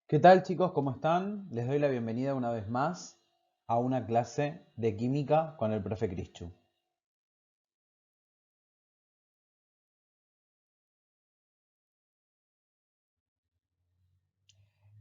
¿Qué tal, chicos? ¿Cómo están? Les doy la bienvenida una vez más a una clase de química con el profe Cristian.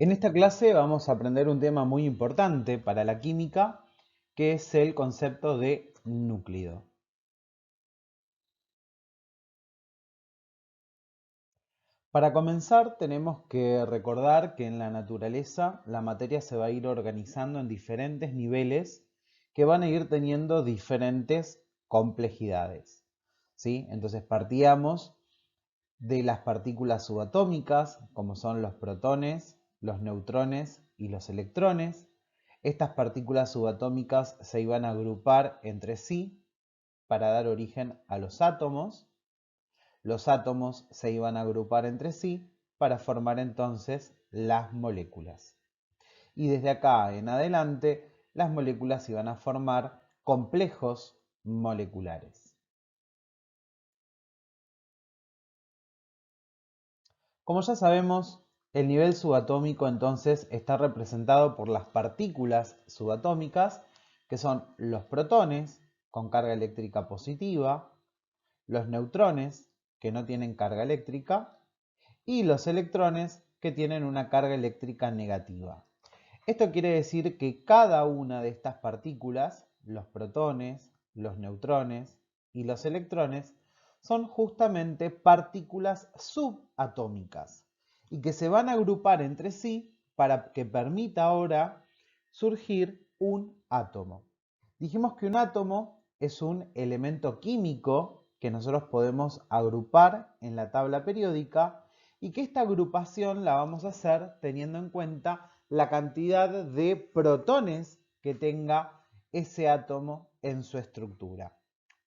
En esta clase vamos a aprender un tema muy importante para la química, que es el concepto de núcleo. Para comenzar, tenemos que recordar que en la naturaleza la materia se va a ir organizando en diferentes niveles que van a ir teniendo diferentes complejidades, ¿sí? Entonces partíamos de las partículas subatómicas, como son los protones, los neutrones y los electrones. Estas partículas subatómicas se iban a agrupar entre sí para dar origen a los átomos. Los átomos se iban a agrupar entre sí para formar entonces las moléculas. Y desde acá en adelante, las moléculas iban a formar complejos moleculares. Como ya sabemos, el nivel subatómico entonces está representado por las partículas subatómicas, que son los protones con carga eléctrica positiva, los neutrones que no tienen carga eléctrica y los electrones que tienen una carga eléctrica negativa. Esto quiere decir que cada una de estas partículas, los protones, los neutrones y los electrones, son justamente partículas subatómicas y que se van a agrupar entre sí para que permita ahora surgir un átomo. Dijimos que un átomo es un elemento químico que nosotros podemos agrupar en la tabla periódica y que esta agrupación la vamos a hacer teniendo en cuenta la cantidad de protones que tenga ese átomo en su estructura.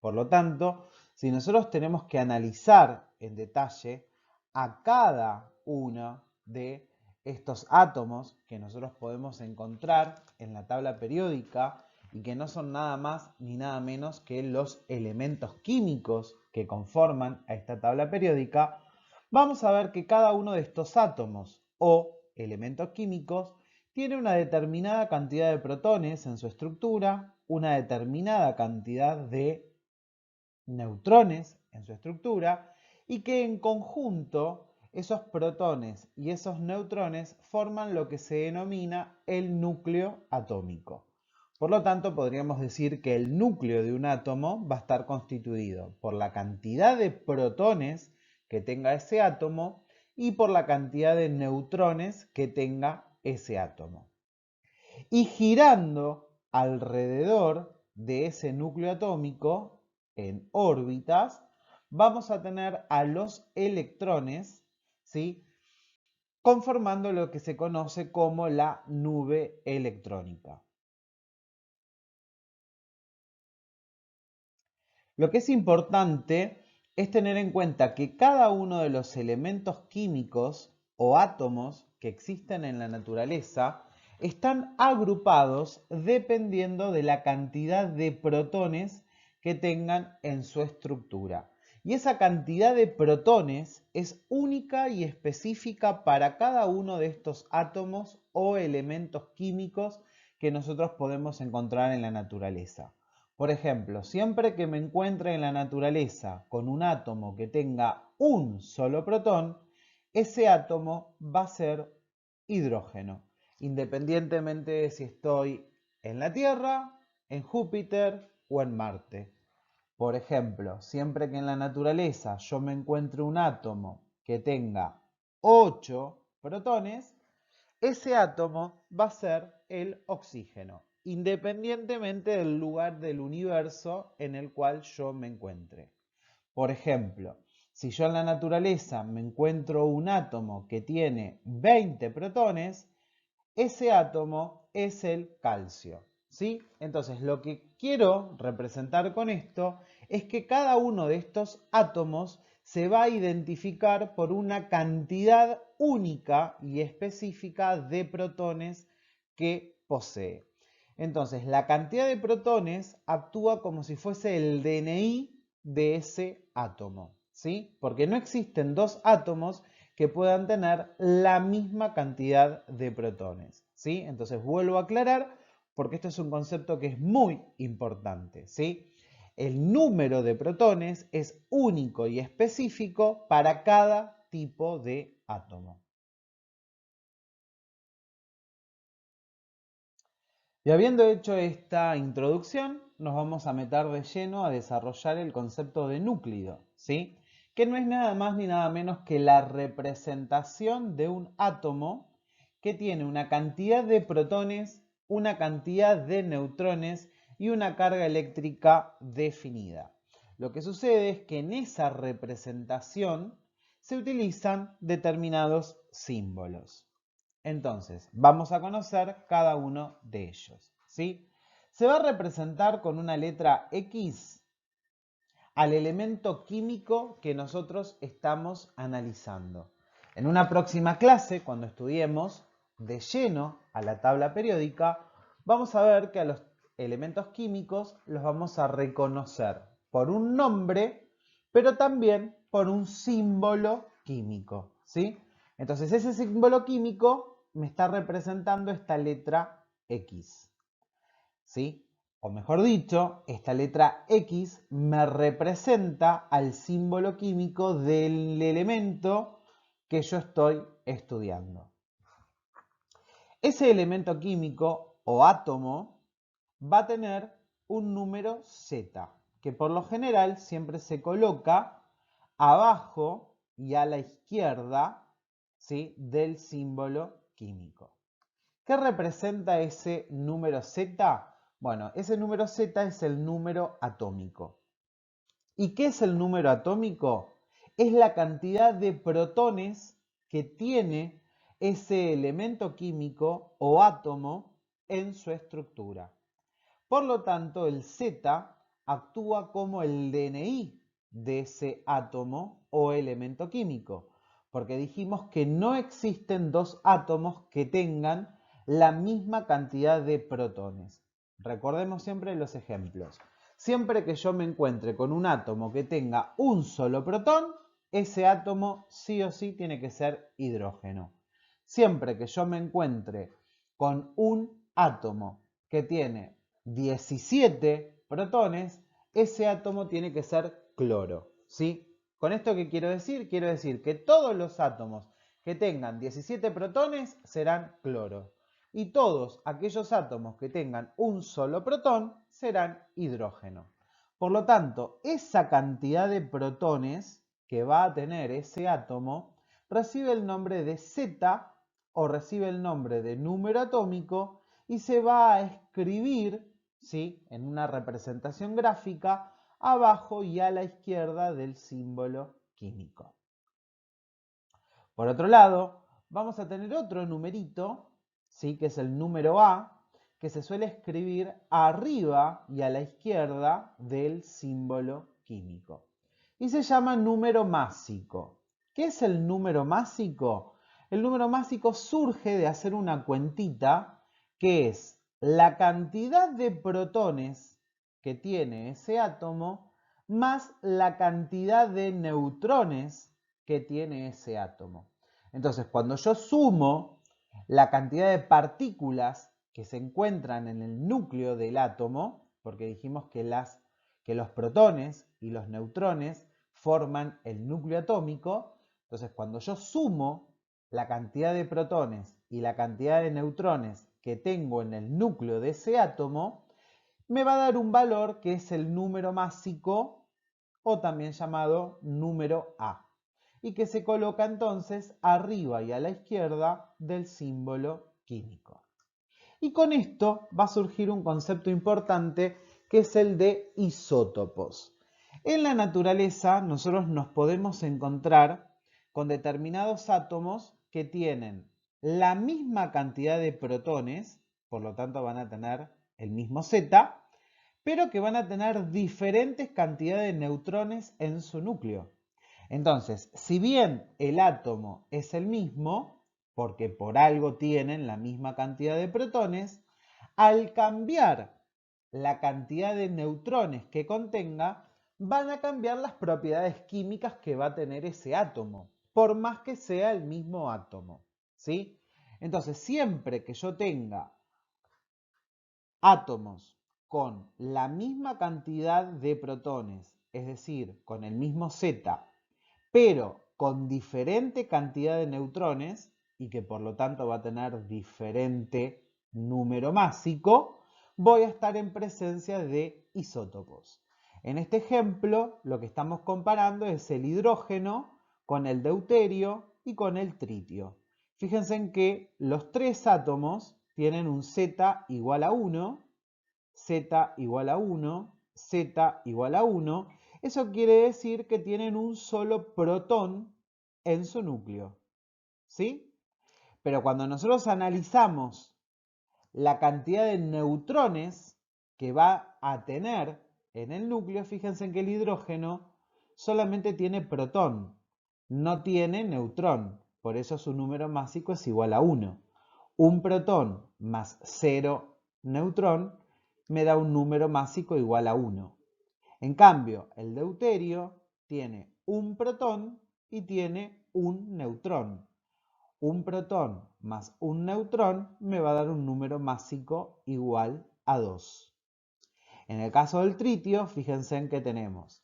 Por lo tanto, si nosotros tenemos que analizar en detalle a cada uno de estos átomos que nosotros podemos encontrar en la tabla periódica y que no son nada más ni nada menos que los elementos químicos que conforman a esta tabla periódica, vamos a ver que cada uno de estos átomos o elementos químicos tiene una determinada cantidad de protones en su estructura, una determinada cantidad de neutrones en su estructura y que en conjunto esos protones y esos neutrones forman lo que se denomina el núcleo atómico. Por lo tanto, podríamos decir que el núcleo de un átomo va a estar constituido por la cantidad de protones que tenga ese átomo y por la cantidad de neutrones que tenga ese átomo. Y girando alrededor de ese núcleo atómico en órbitas, vamos a tener a los electrones, ¿sí?, conformando lo que se conoce como la nube electrónica. Lo que es importante es tener en cuenta que cada uno de los elementos químicos o átomos que existen en la naturaleza están agrupados dependiendo de la cantidad de protones que tengan en su estructura. Y esa cantidad de protones es única y específica para cada uno de estos átomos o elementos químicos que nosotros podemos encontrar en la naturaleza. Por ejemplo, siempre que me encuentre en la naturaleza con un átomo que tenga un solo protón, ese átomo va a ser hidrógeno, independientemente de si estoy en la Tierra, en Júpiter o en Marte. Por ejemplo, siempre que en la naturaleza yo me encuentre un átomo que tenga 8 protones, ese átomo va a ser el oxígeno, independientemente del lugar del universo en el cual yo me encuentre. Por ejemplo, si yo en la naturaleza me encuentro un átomo que tiene 20 protones, ese átomo es el calcio, ¿sí? Entonces, lo que quiero representar con esto es que cada uno de estos átomos se va a identificar por una cantidad única y específica de protones que posee. Entonces, la cantidad de protones actúa como si fuese el DNI de ese átomo, ¿sí? Porque no existen dos átomos que puedan tener la misma cantidad de protones, ¿sí? Entonces vuelvo a aclarar porque esto es un concepto que es muy importante, ¿sí? El número de protones es único y específico para cada tipo de átomo. Y habiendo hecho esta introducción, nos vamos a meter de lleno a desarrollar el concepto de núcleo, ¿sí? Que no es nada más ni nada menos que la representación de un átomo que tiene una cantidad de protones, una cantidad de neutrones y una carga eléctrica definida. Lo que sucede es que en esa representación se utilizan determinados símbolos. Entonces, vamos a conocer cada uno de ellos, ¿sí? Se va a representar con una letra X al elemento químico que nosotros estamos analizando. En una próxima clase, cuando estudiemos de lleno a la tabla periódica, vamos a ver que a los elementos químicos los vamos a reconocer por un nombre, pero también por un símbolo químico, ¿sí? Entonces ese símbolo químico me está representando esta letra X, ¿sí? O mejor dicho, esta letra X me representa al símbolo químico del elemento que yo estoy estudiando. Ese elemento químico o átomo va a tener un número Z, que por lo general siempre se coloca abajo y a la izquierda, ¿sí?, del símbolo químico. ¿Qué representa ese número Z? Bueno, ese número Z es el número atómico. ¿Y qué es el número atómico? Es la cantidad de protones que tiene ese elemento químico o átomo en su estructura. Por lo tanto, el Z actúa como el DNI de ese átomo o elemento químico, porque dijimos que no existen dos átomos que tengan la misma cantidad de protones. Recordemos siempre los ejemplos. Siempre que yo me encuentre con un átomo que tenga un solo protón, ese átomo sí o sí tiene que ser hidrógeno. Siempre que yo me encuentre con un átomo que tiene 17 protones, ese átomo tiene que ser cloro, ¿sí? ¿Con esto qué quiero decir? Quiero decir que todos los átomos que tengan 17 protones serán cloro. Y todos aquellos átomos que tengan un solo protón serán hidrógeno. Por lo tanto, esa cantidad de protones que va a tener ese átomo recibe el nombre de Z o recibe el nombre de número atómico y se va a escribir, ¿sí?, en una representación gráfica abajo y a la izquierda del símbolo químico. Por otro lado, vamos a tener otro numerito, ¿sí?, que es el número A, que se suele escribir arriba y a la izquierda del símbolo químico. Y se llama número másico. ¿Qué es el número másico? El número másico surge de hacer una cuentita que es la cantidad de protones que tiene ese átomo más la cantidad de neutrones que tiene ese átomo. Entonces, cuando yo sumo la cantidad de partículas que se encuentran en el núcleo del átomo, porque dijimos que los protones y los neutrones forman el núcleo atómico, entonces cuando yo sumo la cantidad de protones y la cantidad de neutrones que tengo en el núcleo de ese átomo, me va a dar un valor que es el número másico o también llamado número A, y que se coloca entonces arriba y a la izquierda del símbolo químico. Y con esto va a surgir un concepto importante que es el de isótopos. En la naturaleza nosotros nos podemos encontrar con determinados átomos que tienen la misma cantidad de protones, por lo tanto van a tener el mismo Z, pero que van a tener diferentes cantidades de neutrones en su núcleo. Entonces, si bien el átomo es el mismo, porque por algo tienen la misma cantidad de protones, al cambiar la cantidad de neutrones que contenga, van a cambiar las propiedades químicas que va a tener ese átomo. por más que sea el mismo átomo, ¿sí? Entonces, siempre que yo tenga átomos con la misma cantidad de protones, es decir, con el mismo Z, pero con diferente cantidad de neutrones, y que por lo tanto va a tener diferente número másico, voy a estar en presencia de isótopos. En este ejemplo, lo que estamos comparando es el hidrógeno con el deuterio y con el tritio. Fíjense en que los tres átomos tienen un Z igual a 1, Z igual a 1, Z igual a 1. Eso quiere decir que tienen un solo protón en su núcleo, ¿sí? Pero cuando nosotros analizamos la cantidad de neutrones que va a tener en el núcleo, fíjense en que el hidrógeno solamente tiene protón, no tiene neutrón, por eso su número másico es igual a 1. Un protón más 0 neutrón me da un número másico igual a 1. En cambio, el deuterio tiene un protón y tiene un neutrón. Un protón más un neutrón me va a dar un número másico igual a 2. En el caso del tritio, fíjense en que tenemos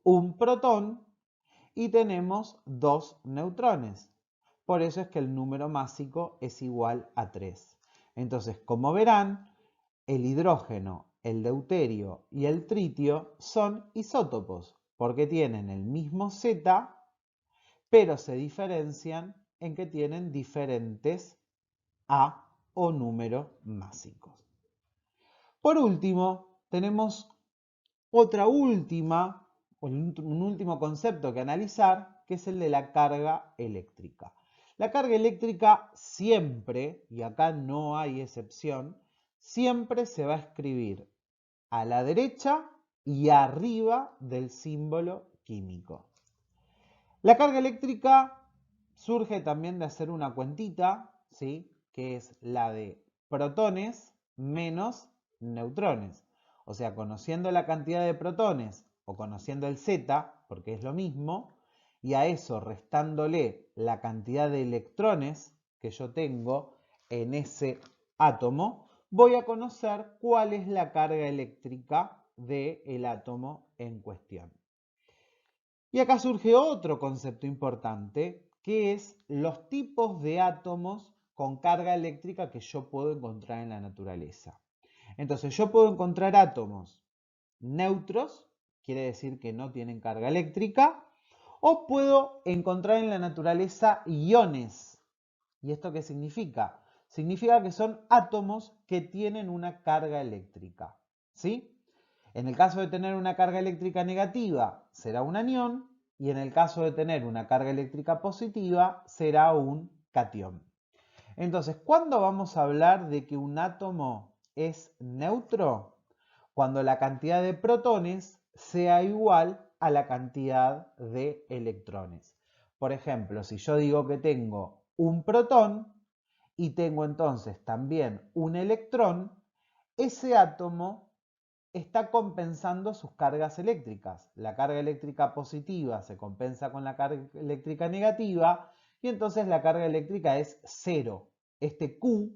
un protón y tenemos 2 neutrones. Por eso es que el número másico es igual a 3. Entonces, como verán, el hidrógeno, el deuterio y el tritio son isótopos porque tienen el mismo Z, pero se diferencian en que tienen diferentes A o números másicos. Por último, tenemos un último concepto que analizar, que es el de la carga eléctrica. La carga eléctrica siempre, y acá no hay excepción, siempre se va a escribir a la derecha y arriba del símbolo químico. La carga eléctrica surge también de hacer una cuentita, ¿sí? Que es la de protones menos neutrones. O sea, conociendo la cantidad de protones o conociendo el Z, porque es lo mismo, y a eso restándole la cantidad de electrones que yo tengo en ese átomo, voy a conocer cuál es la carga eléctrica del átomo en cuestión. Y acá surge otro concepto importante, que es los tipos de átomos con carga eléctrica que yo puedo encontrar en la naturaleza. Entonces, yo puedo encontrar átomos neutros, quiere decir que no tienen carga eléctrica, o puedo encontrar en la naturaleza iones. ¿Y esto qué significa? Significa que son átomos que tienen una carga eléctrica, ¿sí? En el caso de tener una carga eléctrica negativa, será un anión, y en el caso de tener una carga eléctrica positiva, será un catión. Entonces, ¿cuándo vamos a hablar de que un átomo es neutro? Cuando la cantidad de protones sea igual a la cantidad de electrones. Por ejemplo, si yo digo que tengo un protón y tengo entonces también un electrón, ese átomo está compensando sus cargas eléctricas. La carga eléctrica positiva se compensa con la carga eléctrica negativa y entonces la carga eléctrica es 0. Este Q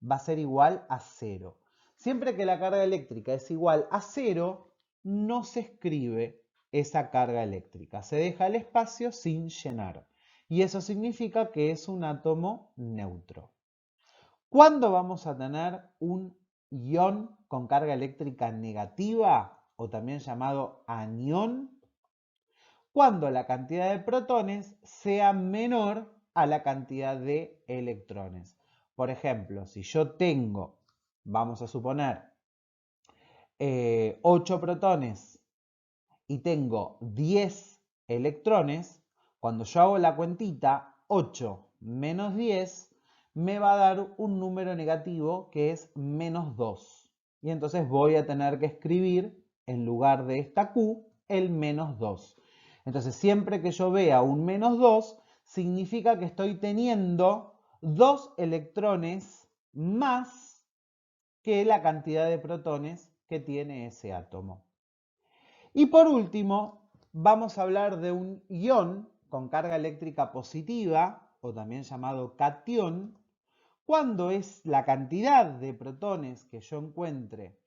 va a ser igual a 0. Siempre que la carga eléctrica es igual a 0, no se escribe esa carga eléctrica. Se deja el espacio sin llenar. Y eso significa que es un átomo neutro. ¿Cuándo vamos a tener un ion con carga eléctrica negativa o también llamado anión? Cuando la cantidad de protones sea menor a la cantidad de electrones. Por ejemplo, si yo tengo, vamos a suponer, 8 protones y tengo 10 electrones, cuando yo hago la cuentita, 8 menos 10 me va a dar un número negativo que es menos 2. Y entonces voy a tener que escribir en lugar de esta Q el menos 2. Entonces siempre que yo vea un menos 2, significa que estoy teniendo 2 electrones más que la cantidad de protones que tiene ese átomo. Y por último, vamos a hablar de un ion con carga eléctrica positiva, o también llamado catión, cuando es la cantidad de protones que yo encuentre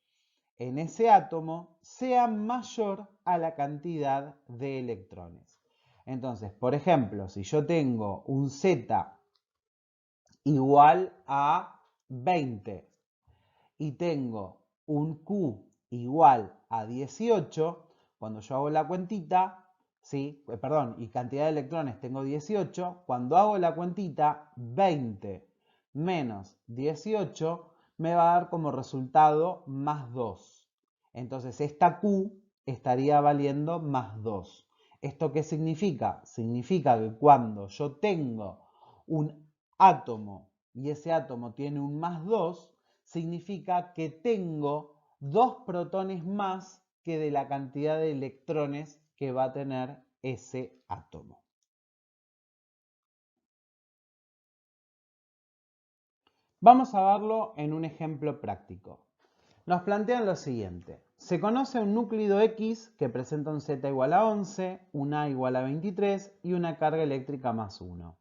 en ese átomo sea mayor a la cantidad de electrones. Entonces, por ejemplo, si yo tengo un Z igual a 20 y tengo un Q igual a 18, cuando yo hago la cuentita, ¿sí? Y cantidad de electrones tengo 18, cuando hago la cuentita, 20 menos 18 me va a dar como resultado más 2. Entonces esta Q estaría valiendo más 2. ¿Esto qué significa? Significa que cuando yo tengo un átomo y ese átomo tiene un más 2, significa que tengo 2 protones más que de la cantidad de electrones que va a tener ese átomo. Vamos a verlo en un ejemplo práctico. Nos plantean lo siguiente. Se conoce un núclido X que presenta un Z igual a 11, un A igual a 23 y una carga eléctrica más 1.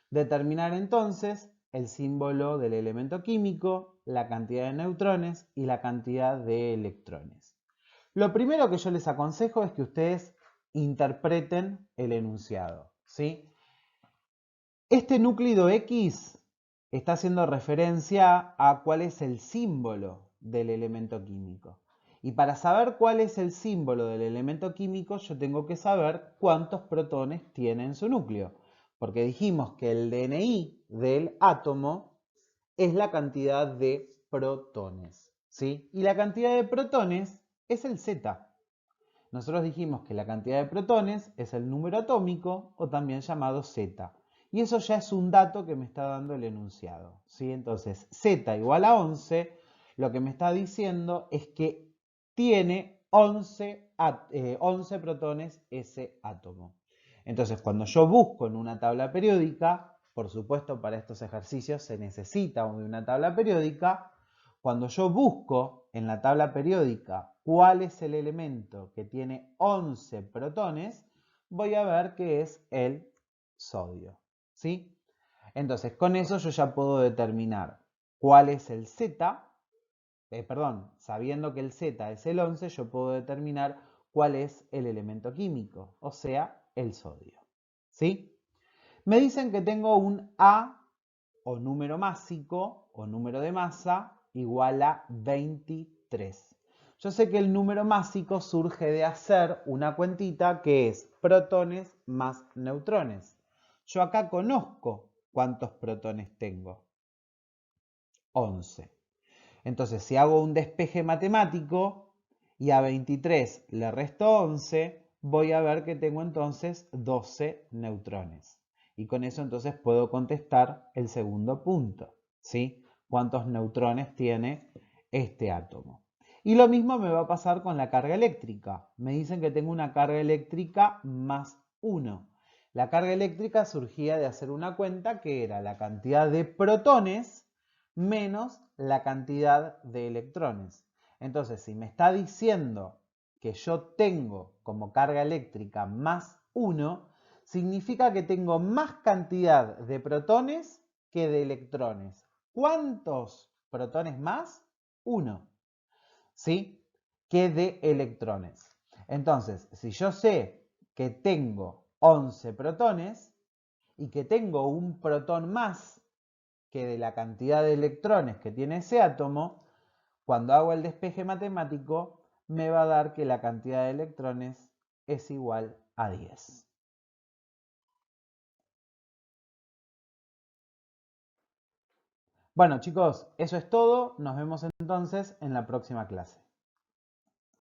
Determinar entonces el símbolo del elemento químico, la cantidad de neutrones y la cantidad de electrones. Lo primero que yo les aconsejo es que ustedes interpreten el enunciado, ¿sí? Este núclido X está haciendo referencia a cuál es el símbolo del elemento químico. Y para saber cuál es el símbolo del elemento químico, yo tengo que saber cuántos protones tiene en su núcleo. Porque dijimos que el DNI del átomo es la cantidad de protones, ¿sí? Y la cantidad de protones es el Z. Nosotros dijimos que la cantidad de protones es el número atómico o también llamado Z. Y eso ya es un dato que me está dando el enunciado, ¿sí? Entonces, Z igual a 11, lo que me está diciendo es que tiene 11 protones ese átomo. Entonces, cuando yo busco en una tabla periódica, por supuesto para estos ejercicios se necesita de una tabla periódica, cuando yo busco en la tabla periódica cuál es el elemento que tiene 11 protones, voy a ver que es el sodio, ¿sí? Entonces, con eso yo ya puedo determinar cuál es el Z, sabiendo que el Z es el 11, yo puedo determinar cuál es el elemento químico, o sea, el sodio, ¿sí? Me dicen que tengo un A o número másico o número de masa igual a 23. Yo sé que el número másico surge de hacer una cuentita que es protones más neutrones. Yo acá conozco cuántos protones tengo. 11. Entonces, si hago un despeje matemático y a 23 le resto 11, voy a ver que tengo entonces 12 neutrones. Y con eso entonces puedo contestar el segundo punto, ¿sí? ¿Cuántos neutrones tiene este átomo? Y lo mismo me va a pasar con la carga eléctrica. Me dicen que tengo una carga eléctrica más 1. La carga eléctrica surgía de hacer una cuenta que era la cantidad de protones menos la cantidad de electrones. Entonces, si me está diciendo que yo tengo como carga eléctrica más 1, significa que tengo más cantidad de protones que de electrones. ¿Cuántos protones más? 1. ¿Sí? Que de electrones. Entonces, si yo sé que tengo 11 protones y que tengo un protón más que de la cantidad de electrones que tiene ese átomo, cuando hago el despeje matemático, me va a dar que la cantidad de electrones es igual a 10. Bueno, chicos, eso es todo. Nos vemos entonces en la próxima clase.